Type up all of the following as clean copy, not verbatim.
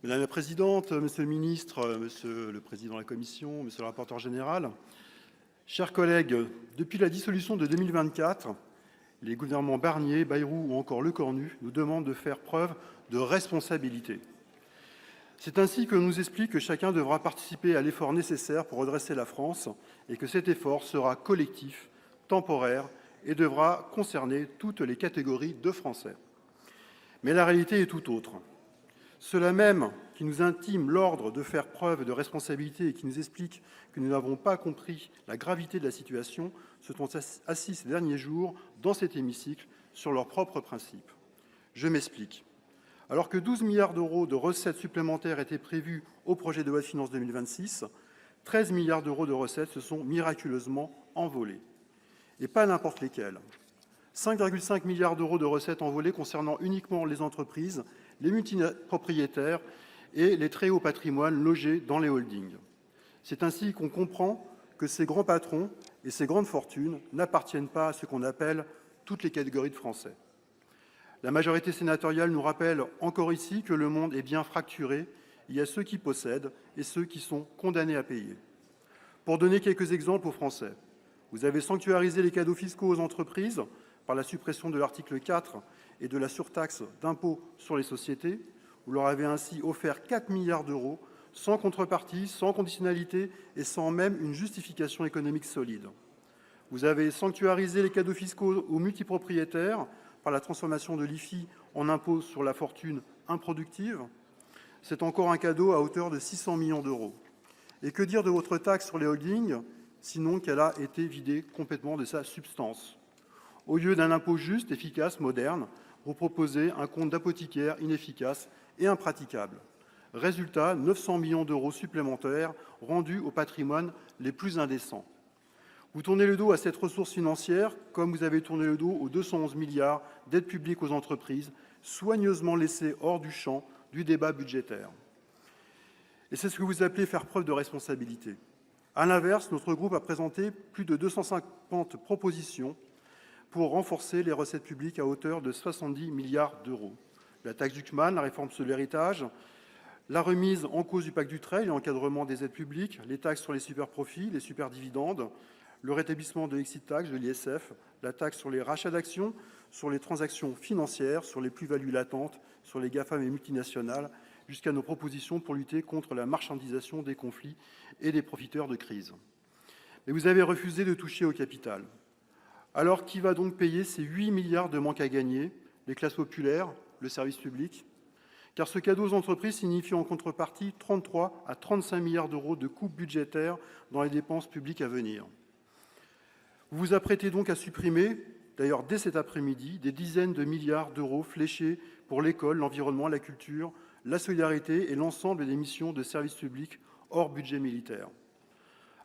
Madame la présidente, monsieur le ministre, monsieur le président de la commission, monsieur le rapporteur général, chers collègues, depuis la dissolution de 2024, les gouvernements Barnier, Bayrou ou encore Lecornu nous demandent de faire preuve de responsabilité. C'est ainsi que l'on nous explique que chacun devra participer à l'effort nécessaire pour redresser la France et que cet effort sera collectif, temporaire et devra concerner toutes les catégories de Français. Mais la réalité est tout autre. Ceux-là même qui nous intiment l'ordre de faire preuve de responsabilité et qui nous expliquent que nous n'avons pas compris la gravité de la situation se sont assis ces derniers jours dans cet hémicycle sur leurs propres principes. Je m'explique. Alors que 12 milliards d'euros de recettes supplémentaires étaient prévus au projet de loi de finances 2026, 13 milliards d'euros de recettes se sont miraculeusement envolés. Et pas n'importe lesquels. 5,5 milliards d'euros de recettes envolées concernant uniquement les entreprises, les multipropriétaires et les très hauts patrimoines logés dans les holdings. C'est ainsi qu'on comprend que ces grands patrons et ces grandes fortunes n'appartiennent pas à ce qu'on appelle toutes les catégories de Français. La majorité sénatoriale nous rappelle encore ici que le monde est bien fracturé. Il y a ceux qui possèdent et ceux qui sont condamnés à payer. Pour donner quelques exemples aux Français, vous avez sanctuarisé les cadeaux fiscaux aux entreprises par la suppression de l'article 4 et de la surtaxe d'impôt sur les sociétés. Vous leur avez ainsi offert 4 milliards d'euros, sans contrepartie, sans conditionnalité et sans même une justification économique solide. Vous avez sanctuarisé les cadeaux fiscaux aux multipropriétaires par la transformation de l'IFI en impôt sur la fortune improductive. C'est encore un cadeau à hauteur de 600 millions d'euros. Et que dire de votre taxe sur les holdings, sinon qu'elle a été vidée complètement de sa substance. Au lieu d'un impôt juste, efficace, moderne, vous proposez un compte d'apothicaire inefficace et impraticable. Résultat, 900 millions d'euros supplémentaires rendus au patrimoine les plus indécents. Vous tournez le dos à cette ressource financière comme vous avez tourné le dos aux 211 milliards d'aides publiques aux entreprises, soigneusement laissées hors du champ du débat budgétaire. Et c'est ce que vous appelez faire preuve de responsabilité. À l'inverse, notre groupe a présenté plus de 250 propositions pour renforcer les recettes publiques à hauteur de 70 milliards d'euros. La taxe Duckman, la réforme sur l'héritage, la remise en cause du pacte Dutreil et l'encadrement des aides publiques, les taxes sur les superprofits, les superdividendes, le rétablissement de l'exit tax, de l'ISF, la taxe sur les rachats d'actions, sur les transactions financières, sur les plus-values latentes, sur les GAFAM et multinationales, jusqu'à nos propositions pour lutter contre la marchandisation des conflits et des profiteurs de crise. Mais vous avez refusé de toucher au capital. Alors, qui va donc payer ces 8 milliards de manque à gagner? Les classes populaires, le service public? Car ce cadeau aux entreprises signifie en contrepartie 33 à 35 milliards d'euros de coupes budgétaires dans les dépenses publiques à venir. Vous vous apprêtez donc à supprimer, d'ailleurs dès cet après-midi, des dizaines de milliards d'euros fléchés pour l'école, l'environnement, la culture, la solidarité et l'ensemble des missions de service public hors budget militaire.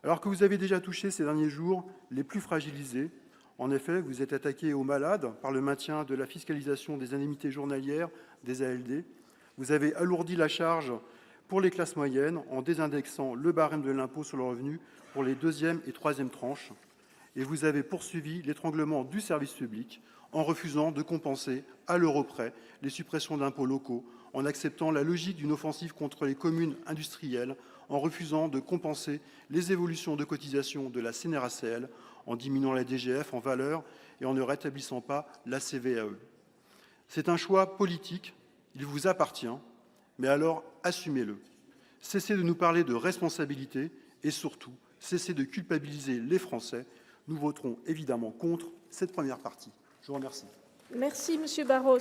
Alors que vous avez déjà touché ces derniers jours les plus fragilisés. En effet, vous êtes attaqué aux malades par le maintien de la fiscalisation des indemnités journalières, des ALD. Vous avez alourdi la charge pour les classes moyennes en désindexant le barème de l'impôt sur le revenu pour les deuxième et troisième tranches. Et vous avez poursuivi l'étranglement du service public en refusant de compenser à l'euro près les suppressions d'impôts locaux, en acceptant la logique d'une offensive contre les communes industrielles, en refusant de compenser les évolutions de cotisation de la CNRACL, en diminuant la DGF en valeur et en ne rétablissant pas la CVAE. C'est un choix politique, il vous appartient, mais alors assumez-le. Cessez de nous parler de responsabilité et surtout, cessez de culpabiliser les Français. Nous voterons évidemment contre cette première partie. Je vous remercie. Merci, Monsieur Barros.